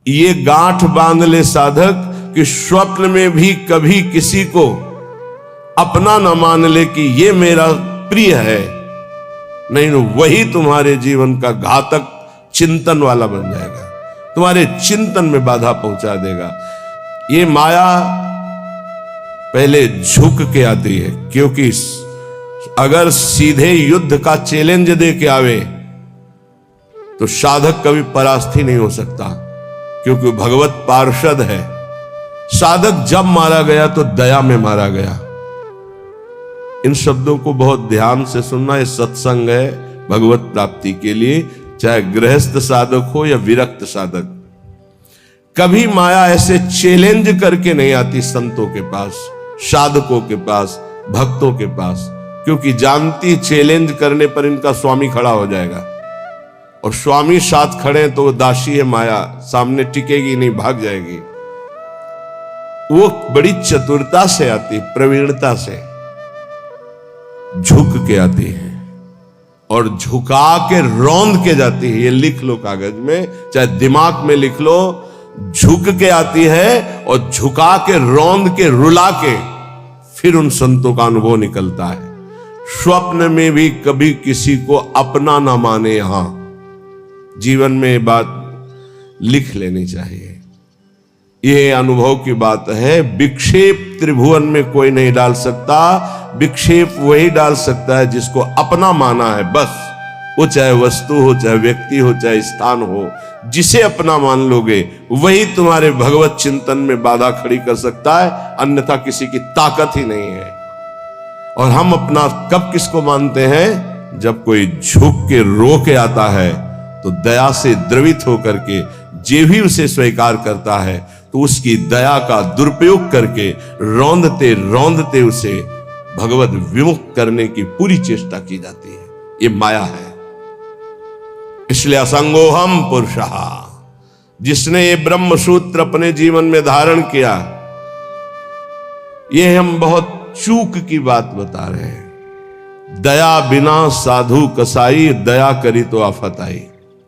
ये गांठ बांध ले साधक कि स्वप्न में भी कभी किसी को अपना न मान ले कि ये मेरा प्रिय है, नहीं तो वही तुम्हारे जीवन का घातक चिंतन वाला बन जाएगा, तुम्हारे चिंतन में बाधा पहुंचा देगा। ये माया पहले झुक के आती है, क्योंकि अगर सीधे युद्ध का चैलेंज दे के आवे तो साधक कभी परास्त ही नहीं हो सकता, क्योंकि भगवत पार्षद है। साधक जब मारा गया तो दया में मारा गया। इन शब्दों को बहुत ध्यान से सुनना। ये सत्संग है भगवत प्राप्ति के लिए, चाहे गृहस्थ साधक हो या विरक्त साधक। कभी माया ऐसे चैलेंज करके नहीं आती संतों के पास, साधकों के पास, भक्तों के पास, क्योंकि जानती चैलेंज करने पर इनका स्वामी खड़ा हो जाएगा, और स्वामी साथ खड़े तो वो दासी है माया, सामने टिकेगी नहीं, भाग जाएगी। वो बड़ी चतुरता से आती, प्रवीणता से झुक के आती है और झुका के रौंद के जाती है। ये लिख लो कागज में, चाहे दिमाग में लिख लो। झुक के आती है और झुका के रौंद के रुला के फिर उन संतों का अनुभव निकलता है। स्वप्न में भी कभी किसी को अपना ना माने। यहां जीवन में बात लिख लेनी चाहिए। यह अनुभव की बात है। विक्षेप त्रिभुवन में कोई नहीं डाल सकता। विक्षेप वही डाल सकता है जिसको अपना माना है, बस। वो चाहे वस्तु हो, चाहे व्यक्ति हो, चाहे स्थान हो, जिसे अपना मान लोगे वही तुम्हारे भगवत चिंतन में बाधा खड़ी कर सकता है, अन्यथा किसी की ताकत ही नहीं है। और हम अपना कब किसको मानते हैं? जब कोई झुक के रो के आता है तो दया से द्रवित होकर के जे भी उसे स्वीकार करता है तो उसकी दया का दुरुपयोग करके रौंदते रौंदते उसे भगवत विमुख करने की पूरी चेष्टा की जाती है। ये माया है। इसलिए असंगोहम पुरुषः, जिसने ये ब्रह्म सूत्र अपने जीवन में धारण किया, ये हम बहुत चूक की बात बता रहे हैं। दया बिना साधु कसाई, दया करी तो आफत आई।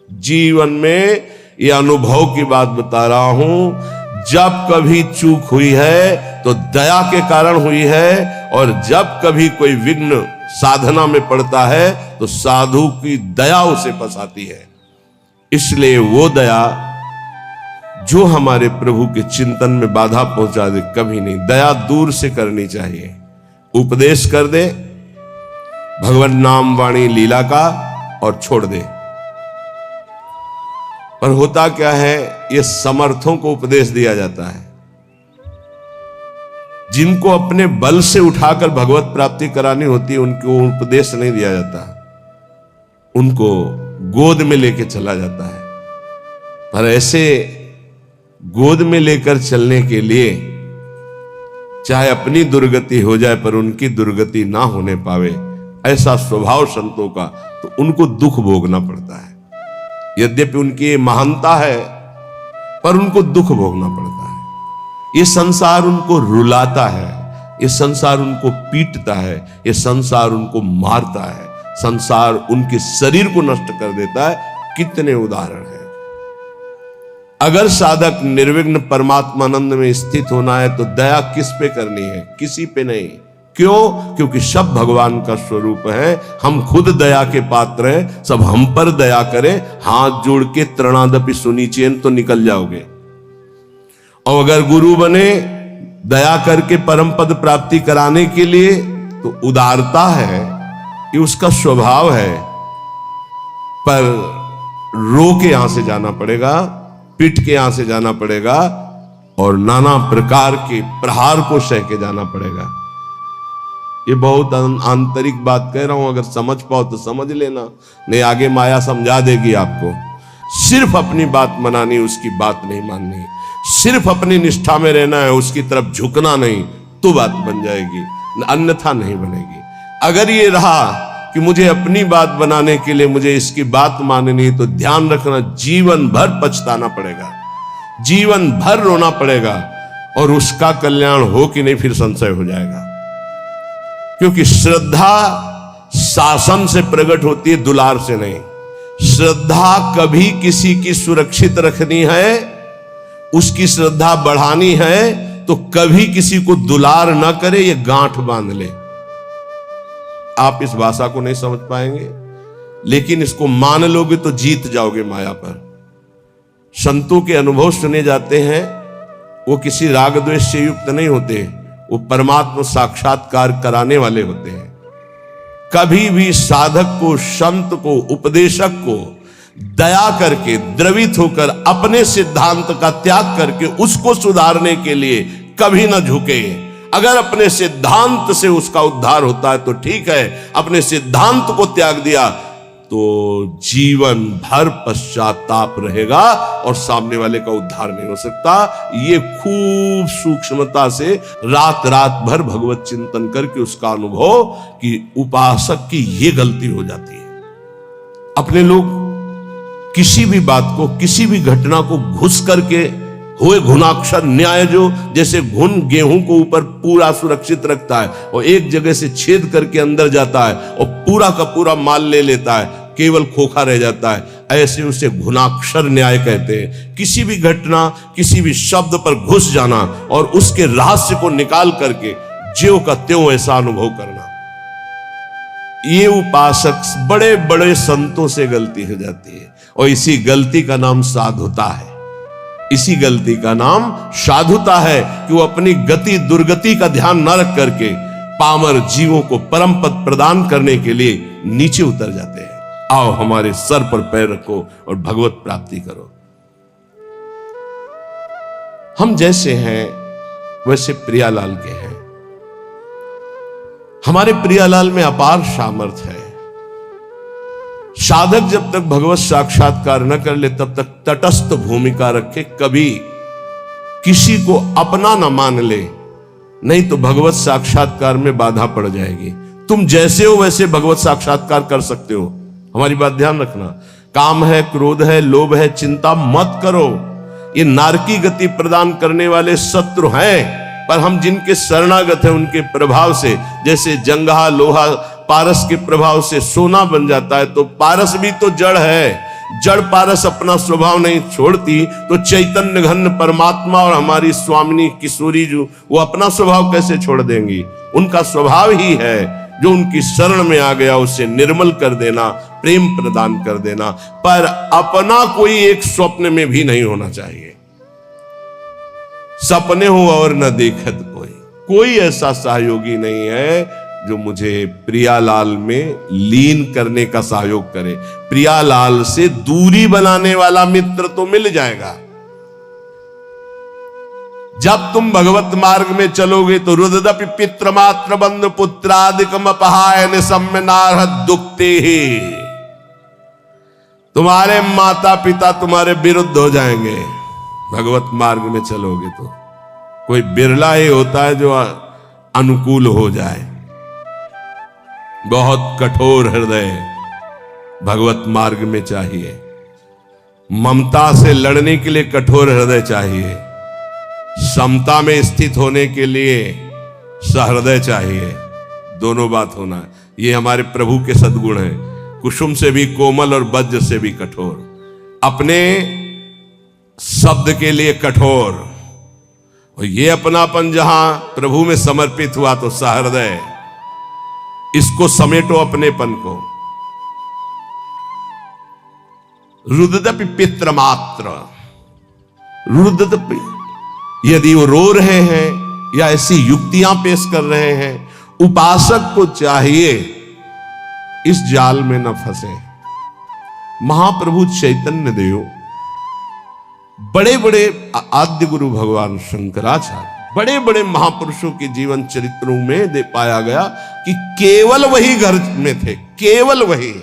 जीवन में ये अनुभव की बात बता रहा हूं। जब कभी चूक हुई है तो दया के कारण हुई है, और जब कभी कोई विघ्न साधना में पड़ता है तो साधु की दया उसे फंसाती है। इसलिए वो दया जो हमारे प्रभु के चिंतन में बाधा पहुंचा दे, कभी नहीं। दया दूर से करनी चाहिए। उपदेश कर दे भगवान नाम वाणी लीला का और छोड़ दे। पर होता क्या है, ये समर्थों को उपदेश दिया जाता है। जिनको अपने बल से उठाकर भगवत प्राप्ति करानी होती है उनको उपदेश नहीं दिया जाता, उनको गोद में लेके चला जाता है। पर ऐसे गोद में लेकर चलने के लिए चाहे अपनी दुर्गति हो जाए पर उनकी दुर्गति ना होने पावे, ऐसा स्वभाव संतों का, तो उनको दुख भोगना पड़ता है। यद्यपि उनकी महानता है पर उनको दुख भोगना पड़ता है। ये संसार उनको रुलाता है, ये संसार उनको पीटता है, ये संसार उनको मारता है, संसार उनके शरीर को नष्ट कर देता है। कितने उदाहरण हैं। अगर साधक निर्विघ्न परमात्मानंद में स्थित होना है तो दया किस पे करनी है? किसी पे नहीं। क्यों? क्योंकि सब भगवान का स्वरूप है। हम खुद दया के पात्र हैं। सब हम पर दया करें, हाथ जोड़ के त्रणादपि सुनिचेन तो निकल जाओगे। और अगर गुरु बने दया करके परम पद प्राप्ति कराने के लिए, तो उदारता है, ये उसका स्वभाव है। पर रो के यहां से जाना पड़ेगा, पीट के यहां से जाना पड़ेगा, और नाना प्रकार के प्रहार को सह के जाना पड़ेगा। ये बहुत आंतरिक बात कह रहा हूं, अगर समझ पाओ तो समझ लेना, नहीं आगे माया समझा देगी आपको। सिर्फ अपनी बात मनानी, उसकी बात नहीं माननी। सिर्फ अपनी निष्ठा में रहना है, उसकी तरफ झुकना नहीं, तो बात बन जाएगी, अन्यथा नहीं बनेगी। अगर ये रहा कि मुझे अपनी बात बनाने के लिए मुझे इसकी बात माननी, तो ध्यान रखना जीवन भर पछताना पड़ेगा, जीवन भर रोना पड़ेगा, और उसका कल्याण हो कि नहीं फिर संशय हो जाएगा। क्योंकि श्रद्धा शासन से प्रकट होती है, दुलार से नहीं। श्रद्धा कभी किसी की सुरक्षित रखनी है उसकी श्रद्धा बढ़ानी है तो कभी किसी को दुलार ना करे, ये गांठ बांध ले। आप इस भाषा को नहीं समझ पाएंगे, लेकिन इसको मान लोगे तो जीत जाओगे माया पर। संतों के अनुभव सुने जाते हैं, वो किसी राग द्वेष से युक्त नहीं होते, वो परमात्मा साक्षात्कार कराने वाले होते हैं। कभी भी साधक को, संत को, उपदेशक को दया करके, द्रवित होकर अपने सिद्धांत का त्याग करके उसको सुधारने के लिए कभी ना झुके। अगर अपने सिद्धांत से उसका उद्धार होता है तो ठीक है, अपने सिद्धांत को त्याग दिया तो जीवन भर पश्चाताप रहेगा और सामने वाले का उद्धार नहीं हो सकता। ये खूब सूक्ष्मता से रात रात भर भगवत चिंतन करके उसका अनुभव कि उपासक की ये गलती हो जाती है। अपने लोग किसी भी बात को, किसी भी घटना को घुस करके हुए घुनाक्षर न्याय, जो जैसे घुन गेहूं को ऊपर पूरा सुरक्षित रखता है और एक जगह से छेद करके अंदर जाता है और पूरा का पूरा माल ले लेता है, केवल खोखा रह जाता है, ऐसे उसे घुनाक्षर न्याय कहते हैं। किसी भी घटना, किसी भी शब्द पर घुस जाना और उसके रहस्य को निकाल करके ज्यों का त्यों ऐसा अनुभव करना, ये उपासक बड़े बड़े संतों से गलती हो जाती है। और इसी गलती का नाम साधुता है। इसी गलती का नाम साधुता है कि वो अपनी गति दुर्गति का ध्यान न रख करके पामर जीवों को परम पद प्रदान करने के लिए नीचे उतर जाते हैं। आओ हमारे सर पर पैर रखो और भगवत प्राप्ति करो। हम जैसे हैं वैसे प्रियालाल के हैं। हमारे प्रियालाल में अपार सामर्थ्य है। साधक जब तक भगवत साक्षात्कार न कर ले तब तक तटस्थ भूमिका रखे, कभी किसी को अपना न मान ले, नहीं तो भगवत साक्षात्कार में बाधा पड़ जाएगी। तुम जैसे हो वैसे भगवत साक्षात्कार कर सकते हो। हमारी बात ध्यान रखना। काम है, क्रोध है, लोभ है, चिंता मत करो। ये नारकी गति प्रदान करने वाले शत्रु हैं, पर हम जिनके शरणागत हैं उनके प्रभाव से, जैसे जंगहा लोहा पारस के प्रभाव से सोना बन जाता है, तो पारस भी तो जड़ है। जड़ पारस अपना स्वभाव नहीं छोड़ती तो चैतन्य घन परमात्मा और हमारी स्वामिनी किशोरी जो, वो अपना स्वभाव कैसे छोड़ देंगी? उनका स्वभाव ही है, जो उनकी शरण में आ गया उसे निर्मल कर देना, प्रेम प्रदान कर देना। पर अपना कोई एक स्वप्न में भी नहीं होना चाहिए। सपने हो और न देखत कोई ऐसा सहयोगी नहीं है जो मुझे प्रियालाल में लीन करने का सहयोग करे। प्रियालाल से दूरी बनाने वाला मित्र तो मिल जाएगा। जब तुम भगवत मार्ग में चलोगे तो रुददपि पित्र मात्र बंधु पुत्रादिकम अपहायन सम्यनार्ह दुखते ही, तुम्हारे माता पिता तुम्हारे विरुद्ध हो जाएंगे। भगवत मार्ग में चलोगे तो कोई बिरला ही होता है जो अनुकूल हो जाए। बहुत कठोर हृदय भगवत मार्ग में चाहिए। ममता से लड़ने के लिए कठोर हृदय चाहिए। समता में स्थित होने के लिए सहृदय चाहिए। दोनों बात होना है। ये हमारे प्रभु के सद्गुण हैं। कुसुम से भी कोमल और वज्र से भी कठोर। अपने शब्द के लिए कठोर, और ये अपनापन जहां प्रभु में समर्पित हुआ तो सहृदय। इसको समेटो अपनेपन को। रुददपि पित्र मात्र, रुददपि, यदि वो रो रहे हैं या ऐसी युक्तियां पेश कर रहे हैं, उपासक को चाहिए इस जाल में न फंसे। महाप्रभु चैतन्य देव, बड़े बड़े आद्य गुरु भगवान शंकराचार्य, बड़े बड़े महापुरुषों के जीवन चरित्रों में दे पाया गया कि केवल वही घर में थे, केवल वही।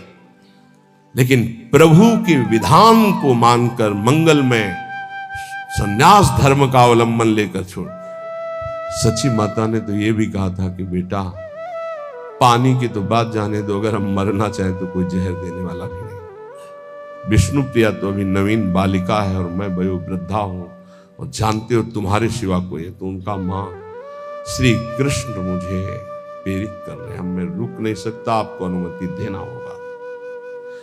लेकिन प्रभु के विधान को मानकर मंगल में संन्यास धर्म का अवलंबन लेकर छोड़। सची माता ने तो यह भी कहा था कि बेटा, पानी की तो बात जाने दो, अगर हम मरना चाहें तो कोई जहर देने वाला भी नहीं। विष्णु प्रिया तो अभी नवीन बालिका है और मैं वयोवृद्धा हूं, और जानते हो तुम्हारे सिवा कोई है। तो उनका मां श्री कृष्ण मुझे प्रेरित कर रहे हैं, मैं रुक नहीं सकता, आपको अनुमति देना होगा।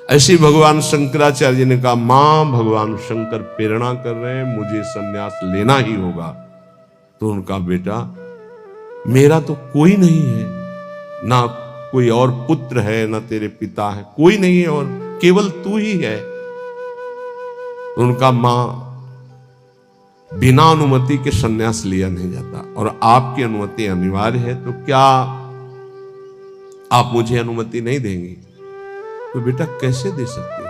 ऐसे भगवान शंकराचार्य ने कहा, मां भगवान शंकर प्रेरणा कर रहे हैं, मुझे संन्यास लेना ही होगा। तो उनका बेटा, मेरा तो कोई नहीं है, ना कोई और पुत्र है, ना तेरे पिता है, कोई नहीं है और केवल तू ही है। तो उनका, मां बिना अनुमति के संन्यास लिया नहीं जाता और आपकी अनुमति अनिवार्य है, तो क्या आप मुझे अनुमति नहीं देंगी? तो बेटा कैसे दे सकते हो?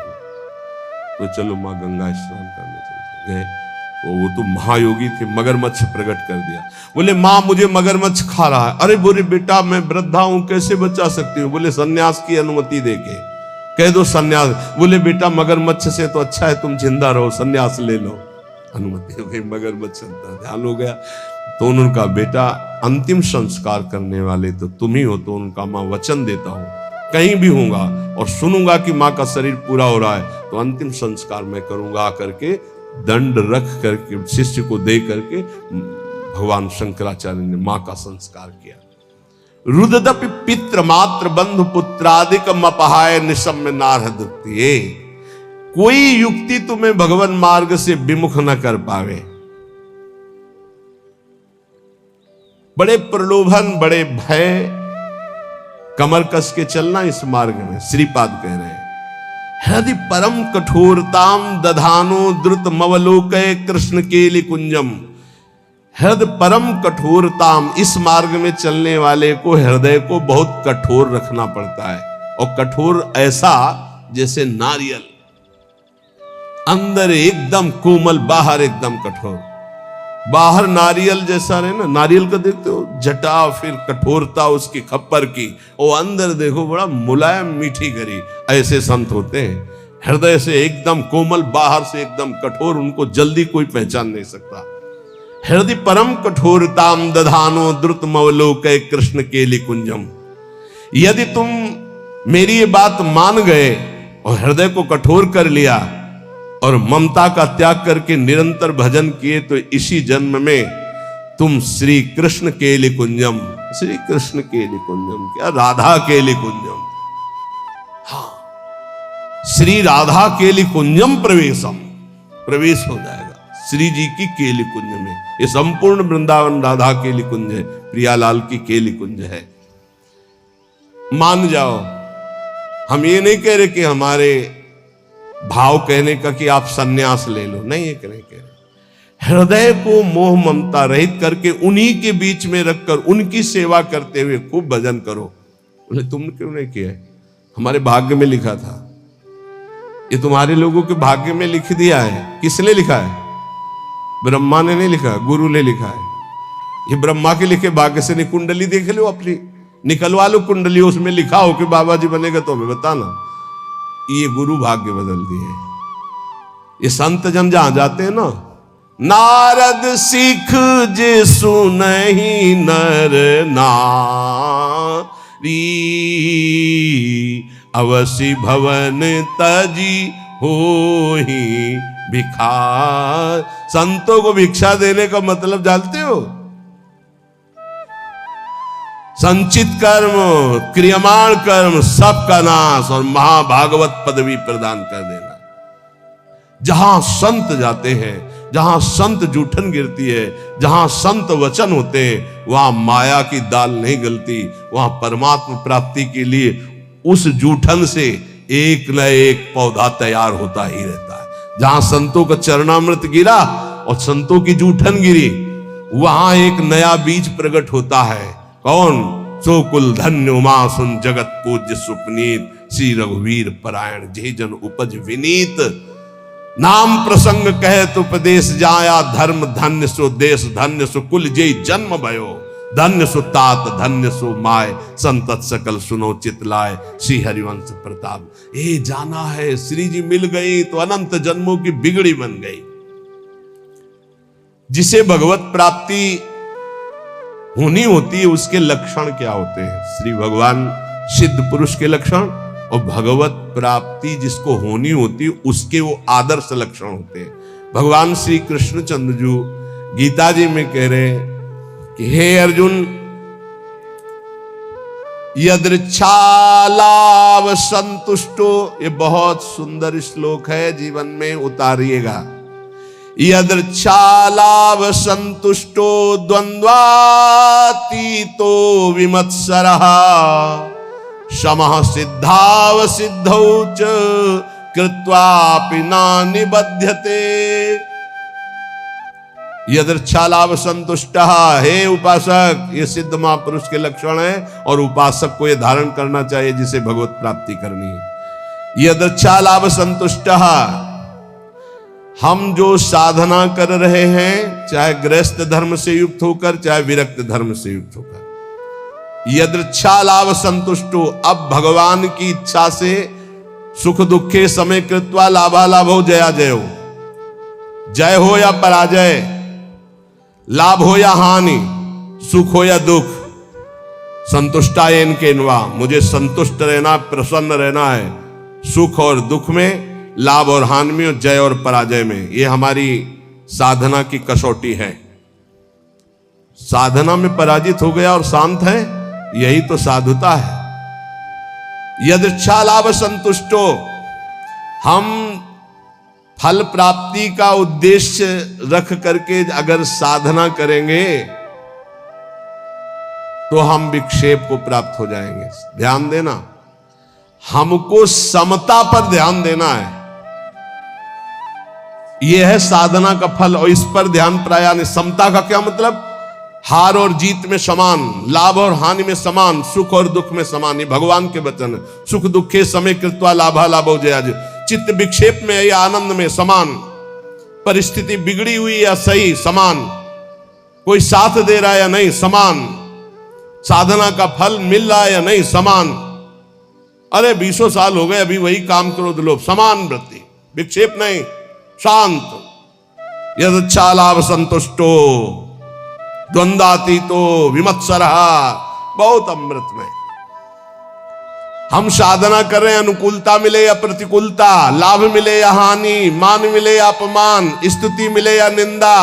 तो चलो मां गंगा स्नान करने चलते गए। वो तो महायोगी थे, मगरमच्छ प्रकट कर दिया। बोले, मां मुझे मगरमच्छ खा रहा है। अरे बोले, बेटा मैं वृद्धा हूं, कैसे बचा सकती हूँ? बोले, संन्यास की अनुमति देके कह दो संन्यास। बोले, बेटा मगरमच्छ से तो अच्छा है तुम जिंदा रहो, संन्यास ले लो। अनुमति हो गई, मगरमच्छ ध्यान हो गया। तो उनका बेटा, अंतिम संस्कार करने वाले तो तुम ही हो। तो उनका, मां वचन देता हूं कहीं भी होऊंगा और सुनूंगा कि मां का शरीर पूरा हो रहा है तो अंतिम संस्कार मैं करूंगा। करके दंड रख करके शिष्य को दे करके भगवान शंकराचार्य ने मां का संस्कार किया। रुददपि पित्र मात्र बंधु पुत्रादिकम अपहाय निशम्य नारहदृत्ये। कोई युक्ति तुम्हें भगवान मार्ग से विमुख न कर पावे। बड़े प्रलोभन, बड़े भय, कमर कस के चलना इस मार्ग में। श्रीपाद कह रहे हैं, हृदय परम कठोरताम दधानो द्रुत मवलोकय कृष्ण केलि कुंजम। हृदय परम कठोरताम, इस मार्ग में चलने वाले को हृदय को बहुत कठोर रखना पड़ता है। और कठोर ऐसा जैसे नारियल, अंदर एकदम कोमल, बाहर एकदम कठोर। बाहर नारियल जैसा रहे ना, नारियल को देखते हो जटा, फिर कठोरता उसकी खप्पर की, और अंदर देखो बड़ा मुलायम मीठी गरी। ऐसे संत होते हैं, हृदय से एकदम कोमल, बाहर से एकदम कठोर, उनको जल्दी कोई पहचान नहीं सकता। हृदय परम कठोरताम दधानो द्रुत मवलोकय कृष्ण केलि कुंजम। यदि तुम मेरी ये बात मान गए और हृदय को कठोर कर लिया और ममता का त्याग करके निरंतर भजन किए, तो इसी जन्म में तुम श्री कृष्ण केलि कुंजम, श्री कृष्ण केलि कुंजम क्या, राधा केलि कुंजम, हाँ श्री राधा केलि कुंजम प्रवेशम, प्रवेश हो जाएगा श्री जी की केलि कुंज में। ये संपूर्ण वृंदावन राधा केलि कुंज है, प्रियालाल की केलि कुंज है। मान जाओ, हम ये नहीं कह रहे कि हमारे भाव कहने का कि आप सन्यास ले लो, नहीं ये कह रहे। हृदय को मोह ममता रहित करके उन्हीं के बीच में रखकर उनकी सेवा करते हुए खूब भजन करो। बोले, तुमने क्यों नहीं किया? हमारे भाग्य में लिखा था। ये तुम्हारे लोगों के भाग्य में लिख दिया है। किसने लिखा है? ब्रह्मा ने नहीं लिखा, गुरु ने लिखा है। ये ब्रह्मा के लिखे भाग्य से नहीं, कुंडली देख लो अपनी, निकलवा लो कुंडली, उसमें लिखा हो कि बाबा जी बनेगा तो हमें बताना। ये गुरु भाग्य बदल दिए। ये संत जन जहां जाते हैं ना, नारद सिख जे सुनहि नर नारी, अवसि भवन तजी होहि भिखार। संतों को भिक्षा देने का मतलब जानते हो? संचित कर्म, क्रियमाण कर्म सबका नाश और महाभागवत पदवी प्रदान कर देना। जहां संत जाते हैं, जहां संत जूठन गिरती है, जहां संत वचन होते हैं, वहां माया की दाल नहीं गलती। वहां परमात्मा प्राप्ति के लिए उस जूठन से एक न एक पौधा तैयार होता ही रहता है। जहां संतों का चरणामृत गिरा और संतों की जूठन गिरी, वहां एक नया बीज प्रकट होता है। कौन? सो कुल धन्य उमा सुन जगत पूज्य सुपनीत, श्री रघुवीर परायण जे जन उपज विनीत। नाम प्रसंग कहत उपदेश जाया, धर्म धन्य सो देश धन्य सो कुल जे जन्म भयो। धन्य सो तात धन्य सो माय, संतत सकल सुनो चितलाय, श्री हरिवंश प्रताप। ये जाना है, श्री जी मिल गई तो अनंत जन्मों की बिगड़ी बन गई। जिसे भगवत प्राप्ति होनी होती है, उसके लक्षण क्या होते हैं? श्री भगवान सिद्ध पुरुष के लक्षण, और भगवत प्राप्ति जिसको होनी होती है उसके वो आदर्श लक्षण होते हैं। भगवान श्री कृष्ण चंद्र जी गीता जी में कह रहे हैं कि हे अर्जुन, यदृच्छालाभ संतुष्टो, ये बहुत सुंदर श्लोक है, जीवन में उतारिएगा। यदृच्छालाभ संतुष्टो द्वंद्वातीतो विमत्सरः, समः सिद्धाव सिद्धौ च कृत्वापि न निबध्यते। यदृच्छालाभ संतुष्टः, हे उपासक, ये सिद्ध महापुरुष के लक्षण है और उपासक को ये धारण करना चाहिए जिसे भगवत प्राप्ति करनी है। यदृच्छालाभ संतुष्टः, हम जो साधना कर रहे हैं, चाहे गृहस्थ धर्म से युक्त होकर चाहे विरक्त धर्म से युक्त होकर, यदृच्छालाभ संतुष्टो, अब भगवान की इच्छा से सुख दुखे समय कृत्वा लाभालाभो जया जयो, जय हो या पराजय, लाभ हो या हानि, सुख हो या दुख, संतुष्टायेन केनवा, मुझे संतुष्ट रहना, प्रसन्न रहना है, सुख और दुख में, लाभ और हानि में, जय और पराजय में। ये हमारी साधना की कसौटी है। साधना में पराजित हो गया और शांत है, यही तो साधुता है। यदृच्छालाभ संतुष्टो, हम फल प्राप्ति का उद्देश्य रख करके अगर साधना करेंगे तो हम विक्षेप को प्राप्त हो जाएंगे। ध्यान देना, हमको समता पर ध्यान देना है, यह है साधना का फल, और इस पर ध्यान प्राय नहीं। समता का क्या मतलब? हार और जीत में समान, लाभ और हानि में समान, सुख और दुख में समान। ये भगवान के वचन है। सुख दुखे समय कृत्वा लाभा लाभो जया जय, चित्त विक्षेप में या आनंद में समान, परिस्थिति बिगड़ी हुई या सही समान, कोई साथ दे रहा है या नहीं समान, साधना का फल मिल रहा है या नहीं समान। अरे 20 साल हो गए अभी वही काम करो तो लोग, समान वृत्ति, विक्षेप नहीं, शांत। यदृच्छालाभ संतुष्टो द्वंद्वातीतो विमत्सरः, बहुत अमृतमय। हम साधना कर रहे हैं, अनुकूलता मिले या प्रतिकूलता, लाभ मिले या हानि, मान मिले या अपमान, स्तुति मिले या निंदा,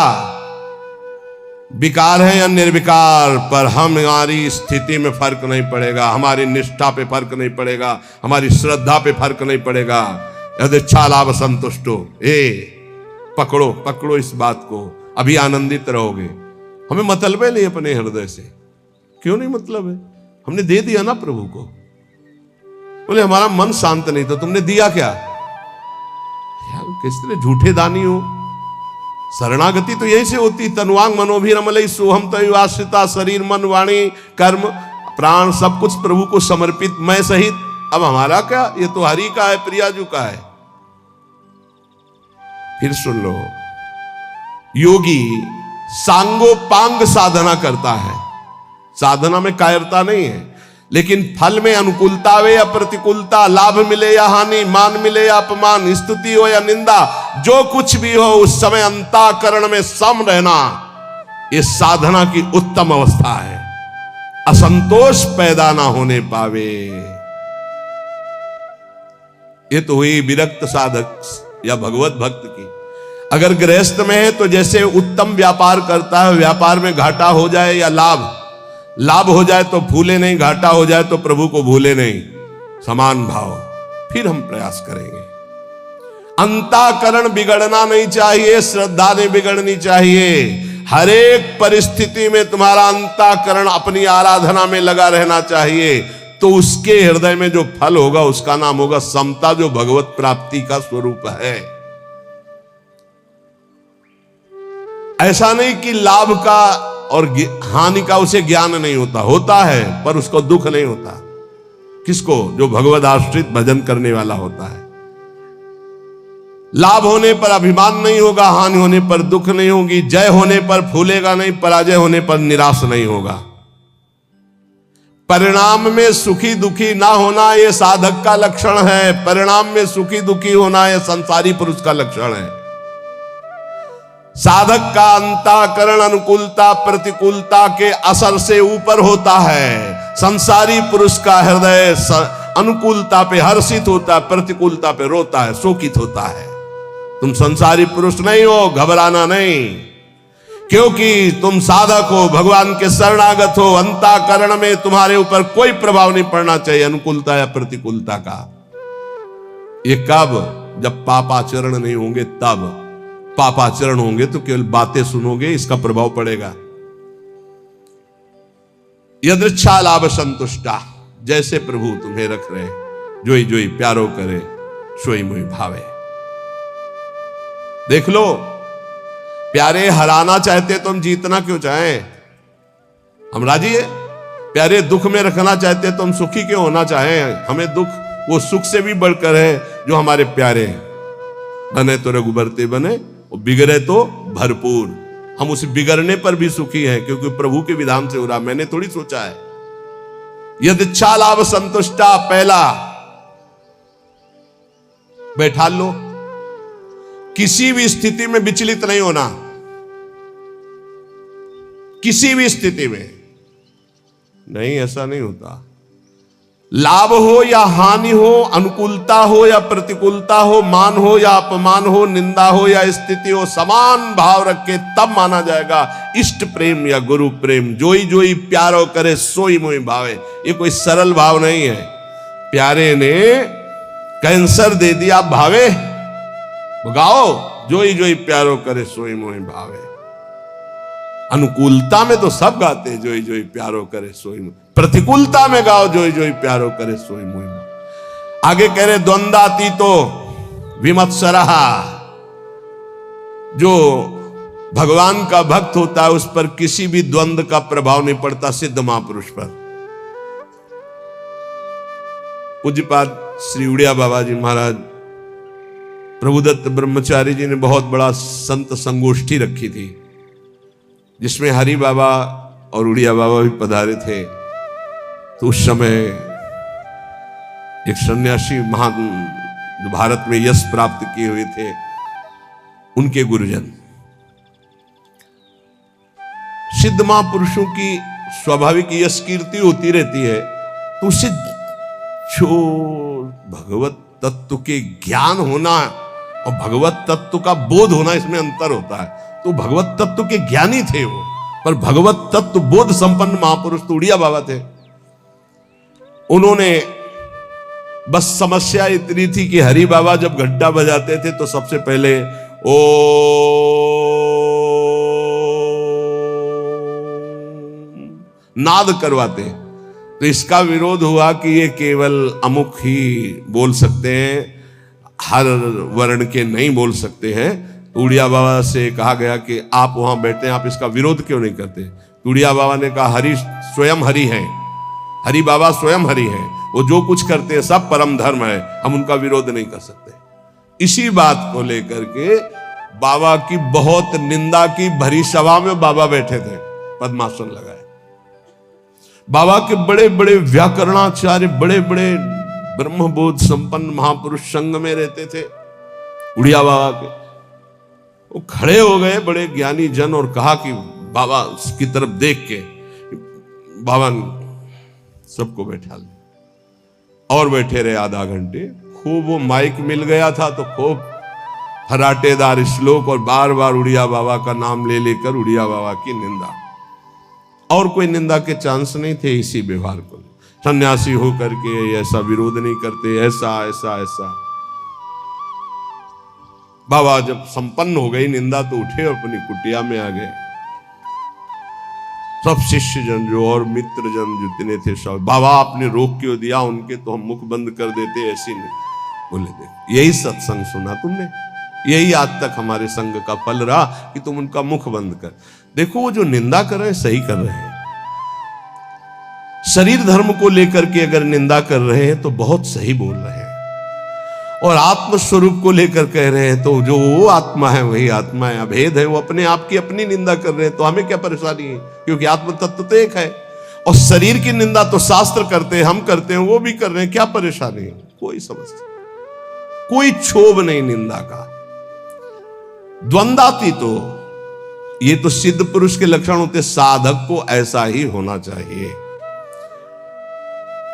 विकार है या निर्विकार, पर हमारी स्थिति में फर्क नहीं पड़ेगा, हमारी निष्ठा पे फर्क नहीं पड़ेगा, हमारी श्रद्धा पे फर्क नहीं पड़ेगा। यदृच्छालाभ संतुष्टो, पकड़ो पकड़ो इस बात को, अभी आनंदित रहोगे। हमें मतलब है नहीं अपने हृदय से, क्यों नहीं मतलब है? हमने दे दिया ना प्रभु को। बोले हमारा मन शांत नहीं, तो तुमने दिया क्या? यार किस तरह झूठे दानी हो। शरणागति तो यही से होती, तनुवांग मनोभिरमलई सोहम तय आश्रिता, शरीर मन वाणी कर्म प्राण सब कुछ प्रभु को समर्पित, मैं सहित। अब हमारा क्या, ये तो हरि का है, प्रियाजू का है। फिर सुन लो, योगी सांगोपांग साधना करता है, साधना में कायरता नहीं है, लेकिन फल में अनुकूलता हो या प्रतिकूलता, लाभ मिले या हानि, मान मिले या अपमान, स्तुति हो या निंदा, जो कुछ भी हो उस समय अंतःकरण में सम रहना, ये साधना की उत्तम अवस्था है। असंतोष पैदा ना होने पावे। ये तो हुई विरक्त साधक या भगवत भक्त की। अगर गृहस्थ में है तो जैसे उत्तम व्यापार करता है, व्यापार में घाटा हो जाए या लाभ हो जाए तो भूले नहीं, घाटा हो जाए तो प्रभु को भूले नहीं, समान भाव। फिर हम प्रयास करेंगे। अंतःकरण बिगड़ना नहीं चाहिए, श्रद्धा नहीं बिगड़नी चाहिए। हर एक परिस्थिति में तुम्हारा अंतःकरण अपनी आराधना में लगा रहना चाहिए, तो उसके हृदय में जो फल होगा उसका नाम होगा समता, जो भगवत प्राप्ति का स्वरूप है। ऐसा नहीं कि लाभ का और हानि का उसे ज्ञान नहीं होता, होता है, पर उसको दुख नहीं होता। किसको? जो भगवद आश्रित भजन करने वाला होता है। लाभ होने पर अभिमान नहीं होगा, हानि होने पर दुख नहीं होगी, जय होने पर फूलेगा नहीं, पराजय होने पर निराश नहीं होगा। परिणाम में सुखी दुखी ना होना यह साधक का लक्षण है। परिणाम में सुखी दुखी होना यह संसारी पुरुष का लक्षण है। साधक का अंतःकरण अनुकूलता प्रतिकूलता के असर से ऊपर होता है। संसारी पुरुष का हृदय अनुकूलता पे हर्षित होता है, प्रतिकूलता पे रोता है, शोकित होता है। तुम संसारी पुरुष नहीं हो, घबराना नहीं। क्योंकि तुम साधक हो, भगवान के शरणागत हो, अंतःकरण में तुम्हारे ऊपर कोई प्रभाव नहीं पड़ना चाहिए अनुकूलता या प्रतिकूलता का। ये कब? जब पापाचरण नहीं होंगे तब। पापाचरण होंगे तो केवल बातें सुनोगे, इसका प्रभाव पड़ेगा। यदृच्छा लाभ संतुष्टा, जैसे प्रभु तुम्हें रख रहे, जोई जोई प्यारो करे, सोई मोई भावे। देख लो, प्यारे हराना चाहते तो हम जीतना क्यों चाहें? हम राजी है। प्यारे दुख में रखना चाहते तो हम सुखी क्यों होना चाहें? हमें दुख वो सुख से भी बढ़कर है जो हमारे प्यारे हैं। बने तो रघुबरते बने और बिगड़े तो भरपूर। हम उस बिगड़ने पर भी सुखी हैं क्योंकि प्रभु के विधान से हो रहा, मैंने थोड़ी सोचा है। यदिच्छा लाभ संतुष्टा, पहला बैठा लो, किसी भी स्थिति में विचलित नहीं होना। किसी भी स्थिति में नहीं, ऐसा नहीं होता। लाभ हो या हानि हो, अनुकूलता हो या प्रतिकूलता हो, मान हो या अपमान हो, निंदा हो या स्थिति हो, समान भाव रख के तब माना जाएगा इष्ट प्रेम या गुरु प्रेम। जोई जोई प्यारो करे, सोई मोई भावे। ये कोई सरल भाव नहीं है। प्यारे ने कैंसर दे दिया, भावे गाओ, जोई जोई प्यारो करे, सोई मोई भावे। अनुकूलता में तो सब गाते हैं, जोई जोई प्यारो करे, सोई मोई। प्रतिकूलता में गाओ, जोई जोई प्यारो करे, सोई मोई। आगे कह रहे द्वंद्वातीतो विमत्सरः, जो भगवान का भक्त होता है उस पर किसी भी द्वंद्व का प्रभाव नहीं पड़ता, सिद्ध महापुरुष पर। पूज्यपाद श्री उड़िया बाबा जी महाराज, प्रभुदत्त ब्रह्मचारी जी ने बहुत बड़ा संत संगोष्ठी रखी थी, जिसमें हरि बाबा और उड़िया बाबा भी पधारे थे। तो उस समय एक सन्यासी महान जो भारत में यश प्राप्त किए हुए थे, उनके गुरुजन। सिद्ध महापुरुषों की स्वाभाविक यश कीर्ति होती रहती है, तो उससे जो भगवत तत्व के ज्ञान होना और भगवत तत्व का बोध होना, इसमें अंतर होता है। तो भगवत तत्व के ज्ञानी थे वो, पर भगवत तत्व बोध संपन्न महापुरुष तो उड़िया बाबा थे। उन्होंने बस समस्या इतनी थी कि हरि बाबा जब घंटा बजाते थे तो सबसे पहले ओ नाद करवाते। तो इसका विरोध हुआ कि ये केवल अमुक ही बोल सकते हैं, हर वर्ण के नहीं बोल सकते हैं। तो उड़िया बाबा से कहा गया कि आप वहां बैठते हैं, आप इसका विरोध क्यों नहीं करते? तो उड़िया बाबा ने कहा हरि स्वयं हरि हैं, हरि बाबा स्वयं हरि हैं, वो जो कुछ करते हैं सब परम धर्म है, हम उनका विरोध नहीं कर सकते। इसी बात को लेकर के बाबा की बहुत निंदा की भरी सभा में बाबा बैठे थे, पद्मासन लगाए। बाबा के बड़े बड़े व्याकरणाचार्य, बड़े बड़े ब्रह्मबोध संपन्न महापुरुष संग में रहते थे उड़िया बाबा के। वो खड़े हो गए बड़े ज्ञानी जन और कहा कि बाबा की तरफ देख के, बाबा सबको बैठा लिया और बैठे रहे आधा घंटे। खूब वो माइक मिल गया था तो खूब फराटेदार श्लोक और बार बार उड़िया बाबा का नाम ले लेकर उड़िया बाबा की निंदा, और कोई निंदा के चांस नहीं थे। इसी व्यवहार को सन्यासी होकर के ऐसा विरोध नहीं करते, ऐसा ऐसा ऐसा। बाबा जब संपन्न हो गई निंदा तो उठे और अपनी कुटिया में आ गए। सब शिष्य जन जो और मित्र जन जितने थे सब, बाबा आपने रोक क्यों दिया उनके, तो हम मुख बंद कर देते, ऐसी नहीं। बोले देख यही सत्संग सुना तुमने, यही आज तक हमारे संग का फल रहा कि तुम उनका मुख बंद कर। देखो वो जो निंदा कर रहे हैं सही कर रहे हैं। शरीर धर्म को लेकर के अगर निंदा कर रहे हैं तो बहुत सही बोल रहे हैं, और आत्म स्वरूप को लेकर कह रहे हैं तो जो वो आत्मा है वही आत्मा है, अभेद है, वो अपने आप की अपनी निंदा कर रहे हैं। तो हमें क्या परेशानी है, क्योंकि आत्म तत्व तो एक है। और शरीर की निंदा तो शास्त्र करते हैं, हम करते हैं, वो भी कर रहे हैं, क्या परेशानी है? कोई समस्या, कोई क्षोभ नहीं निंदा का। द्वंद्वाती तो ये तो सिद्ध पुरुष के लक्षण होते, साधक को ऐसा ही होना चाहिए।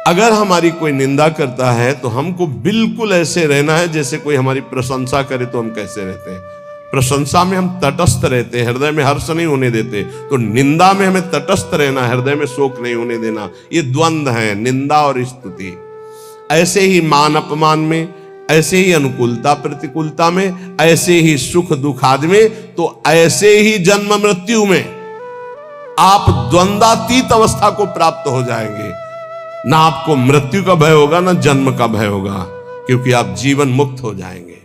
अगर हमारी कोई निंदा करता है तो हमको बिल्कुल ऐसे रहना है जैसे कोई हमारी प्रशंसा करे तो हम कैसे रहते हैं। प्रशंसा में हम तटस्थ रहते हैं, हृदय में हर्ष नहीं होने देते। तो निंदा में हमें तटस्थ रहना, हृदय में शोक नहीं होने देना। ये द्वंद्व है, निंदा और स्तुति। ऐसे ही मान अपमान में, ऐसे ही अनुकूलता प्रतिकूलता में, ऐसे ही सुख दुख आदि में, तो ऐसे ही जन्म मृत्यु में आप द्वंद्वातीत अवस्था को प्राप्त हो जाएंगे। ना आपको मृत्यु का भय होगा, ना जन्म का भय होगा, क्योंकि आप जीवन मुक्त हो जाएंगे।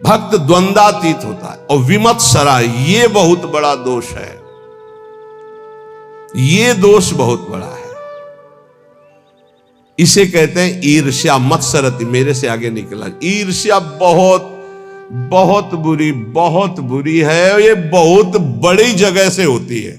भक्त द्वंद्वातीत होता है। और विमत्सरा, ये बहुत बड़ा दोष है, ये दोष बहुत बड़ा है। इसे कहते हैं ईर्ष्या। मत्सरति, मेरे से आगे निकला। ईर्ष्या बहुत बहुत बुरी है। ये बहुत बड़ी जगह से होती है।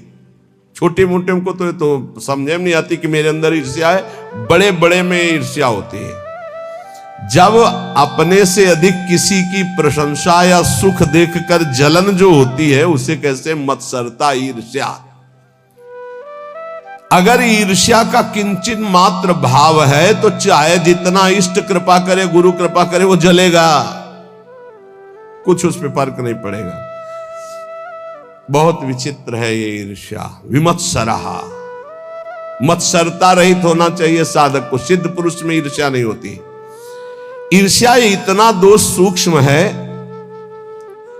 छोटे मोटे को तो समझे में नहीं आती कि मेरे अंदर ईर्ष्या है, बड़े बड़े में ईर्ष्या होती है। जब अपने से अधिक किसी की प्रशंसा या सुख देखकर जलन जो होती है, उसे कैसे मत्सरता, ईर्ष्या। अगर ईर्ष्या का किंचित मात्र भाव है तो चाहे जितना इष्ट कृपा करे, गुरु कृपा करे, वो जलेगा, कुछ उस पर फर्क नहीं पड़ेगा। बहुत विचित्र है ये ईर्ष्या। विमत्सरहा, मत्सरता रहित होना चाहिए साधक को। सिद्ध पुरुष में ईर्ष्या नहीं होती। ईर्ष्या इतना दोष सूक्ष्म है।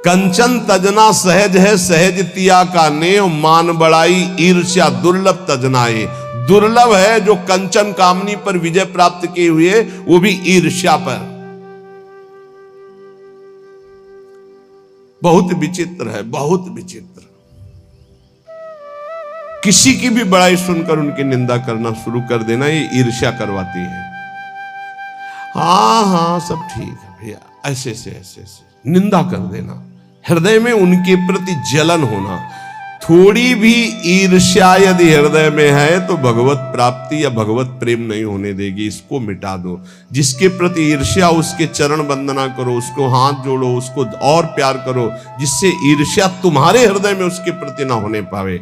कंचन तजना सहज है, सहज तिया का नेव, मान बड़ाई ईर्ष्या दुर्लभ तजनाए। दुर्लभ है जो कंचन कामनी पर विजय प्राप्त किए हुए, वो भी ईर्ष्या पर। बहुत विचित्र है, बहुत विचित्र। किसी की भी बड़ाई सुनकर उनकी निंदा करना शुरू कर देना, ये ईर्ष्या करवाती है। हाँ सब ठीक है भैया, ऐसे से निंदा कर देना, हृदय में उनके प्रति जलन होना। थोड़ी भी ईर्ष्या यदि हृदय में है तो भगवत प्राप्ति या भगवत प्रेम नहीं होने देगी। इसको मिटा दो। जिसके प्रति ईर्ष्या, उसके चरण वंदना करो, उसको हाथ जोड़ो, उसको और प्यार करो, जिससे ईर्ष्या तुम्हारे हृदय में उसके प्रति ना होने पावे।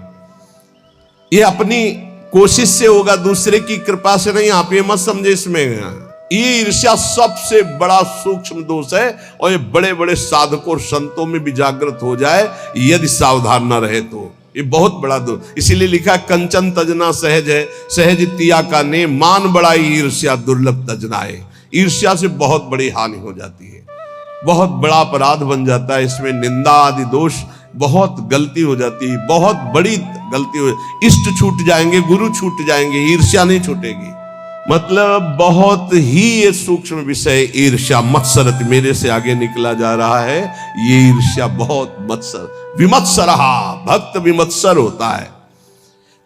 ये अपनी कोशिश से होगा, दूसरे की कृपा से नहीं। आप ये मत समझे इसमें। ये ईर्ष्या सबसे बड़ा सूक्ष्म दोष है, और ये बड़े बड़े साधकों और संतों में भी जागृत हो जाए यदि सावधान न रहे तो। ये बहुत बड़ा दोष। इसीलिए लिखा कंचन तजना सहज है, सहज तिया का ने, मान बड़ाई ईर्ष्या दुर्लभ तजनाए। ईर्ष्या से बहुत बड़ी हानि हो जाती है, बहुत बड़ा अपराध बन जाता है। इसमें निंदा आदि दोष, बहुत गलती हो जाती है, बहुत बड़ी गलती हो। इष्ट छूट जाएंगे, गुरु छूट जाएंगे, ईर्ष्या नहीं छूटेगी। मतलब बहुत ही ये सूक्ष्म विषय ईर्ष्या। मत्सरत, मेरे से आगे निकला जा रहा है। ये ईर्ष्या बहुत मत्सर, विमत्सरहा, भक्त विमत्सर होता है।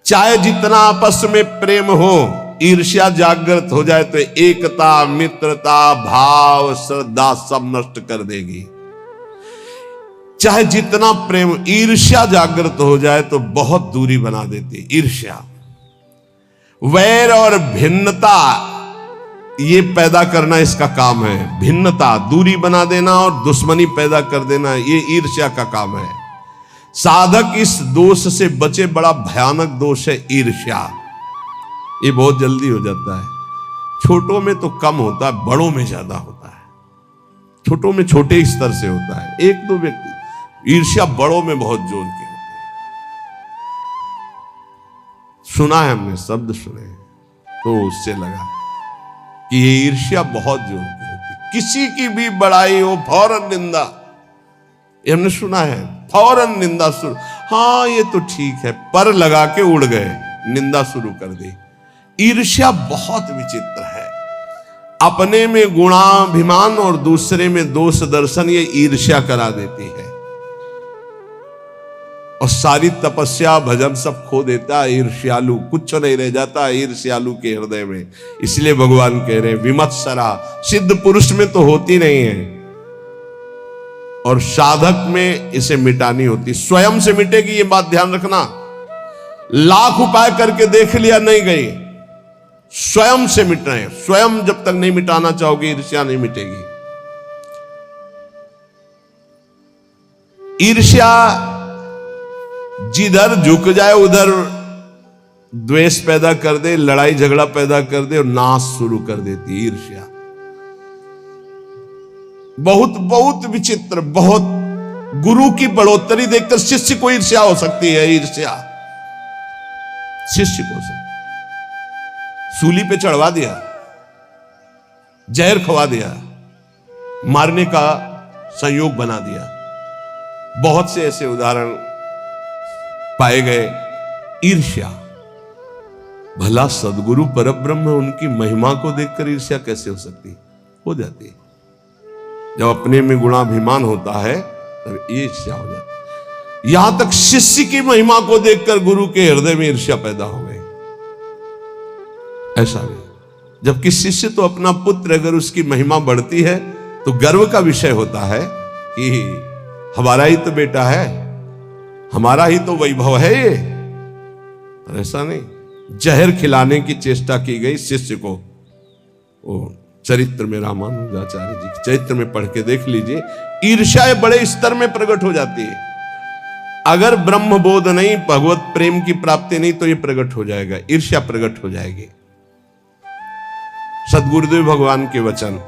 चाहे जितना आपस में प्रेम हो, ईर्ष्या जागृत हो जाए तो एकता, मित्रता, भाव, श्रद्धा सब नष्ट कर देगी। चाहे जितना प्रेम, ईर्ष्या जागृत हो जाए तो बहुत दूरी बना देती ईर्ष्या। वैर और भिन्नता ये पैदा करना इसका काम है। भिन्नता, दूरी बना देना और दुश्मनी पैदा कर देना, ये ईर्ष्या का काम है। साधक इस दोष से बचे। बड़ा भयानक दोष है ईर्ष्या। ये बहुत जल्दी हो जाता है। छोटों में तो कम होता है, बड़ों में ज्यादा होता है। छोटों में छोटे स्तर से होता है, एक दो व्यक्ति। ईर्ष्या बड़ों में बहुत जोर की। सुना है हमने, शब्द सुने, तो उससे लगा कि ये ईर्ष्या बहुत जोर की होती। किसी की भी बड़ाई हो, फौरन निंदा। ये हमने सुना है, फौरन निंदा शुरू। हाँ ये तो ठीक है, पर लगा के उड़ गए, निंदा शुरू कर दी। ईर्ष्या बहुत विचित्र है। अपने में गुणाभिमान और दूसरे में दोष दर्शन, ये ईर्ष्या करा देती है। और सारी तपस्या भजन सब खो देता है ईर्ष्यालु। कुछ नहीं रह जाता ईर्ष्यालु के हृदय में। इसलिए भगवान कह रहे हैं विमत्सरा। सिद्ध पुरुष में तो होती नहीं है, और साधक में इसे मिटानी होती। स्वयं से मिटेगी, ये बात ध्यान रखना। लाख उपाय करके देख लिया, नहीं गई। स्वयं से मिटना है। स्वयं जब तक नहीं मिटाना चाहोगे, ईर्ष्या नहीं मिटेगी। ईर्ष्या जिधर झुक जाए उधर द्वेष पैदा कर दे, लड़ाई झगड़ा पैदा कर दे और नाश शुरू कर देती ईर्ष्या। बहुत बहुत विचित्र, बहुत गुरु की बढ़ोतरी देखकर शिष्य को ईर्ष्या हो सकती है। ईर्ष्या शिष्य को सूली पे चढ़वा दिया, जहर खवा दिया, मारने का संयोग बना दिया। बहुत से ऐसे उदाहरण पाए गए। ईर्ष्या, भला सदगुरु परब्रह्म उनकी महिमा को देखकर ईर्ष्या कैसे हो सकती है? हो जाती है। जब अपने में गुणाभिमान होता है तब ईर्ष्या हो जाती है। यहां तक शिष्य की महिमा को देखकर गुरु के हृदय में ईर्ष्या पैदा हो गई। ऐसा नहीं, जबकि शिष्य तो अपना पुत्र, अगर उसकी महिमा बढ़ती है तो गर्व का विषय होता है कि हमारा ही तो बेटा है, हमारा ही तो वैभव है ये। पर ऐसा नहीं, जहर खिलाने की चेष्टा की गई शिष्य को। वो चरित्र में, रामानुजाचार्य जी के चरित्र में पढ़ के देख लीजिए। ईर्ष्या बड़े स्तर में प्रकट हो जाती है। अगर ब्रह्म बोध नहीं, भगवत प्रेम की प्राप्ति नहीं, तो ये प्रकट हो जाएगा, ईर्ष्या प्रकट हो जाएगी। सदगुरुदेव भगवान के वचन,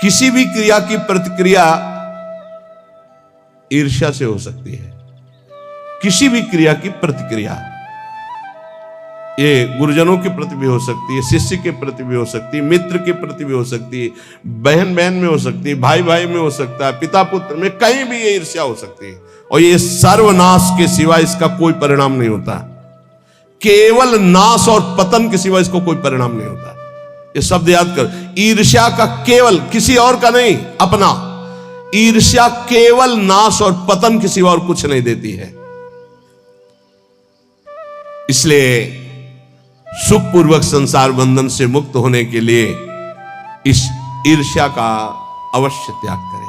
किसी भी क्रिया की प्रतिक्रिया ईर्ष्या से हो सकती है। किसी भी क्रिया की प्रतिक्रिया, ये गुरुजनों के प्रति भी हो सकती है, शिष्य के प्रति भी हो सकती है, मित्र के प्रति भी हो सकती है, बहन बहन में हो सकती है, भाई भाई में हो सकता है, पिता पुत्र में, कहीं भी ये ईर्ष्या हो सकती है। और ये सर्वनाश के सिवा इसका कोई परिणाम नहीं होता। केवल नाश और पतन के सिवा इसको कोई परिणाम नहीं होता। ये शब्द याद कर, ईर्ष्या का केवल, किसी और का नहीं, अपना। ईर्ष्या केवल नाश और पतन के सिवा और कुछ नहीं देती है। इसलिए सुखपूर्वक संसार बंधन से मुक्त होने के लिए इस ईर्ष्या का अवश्य त्याग करें।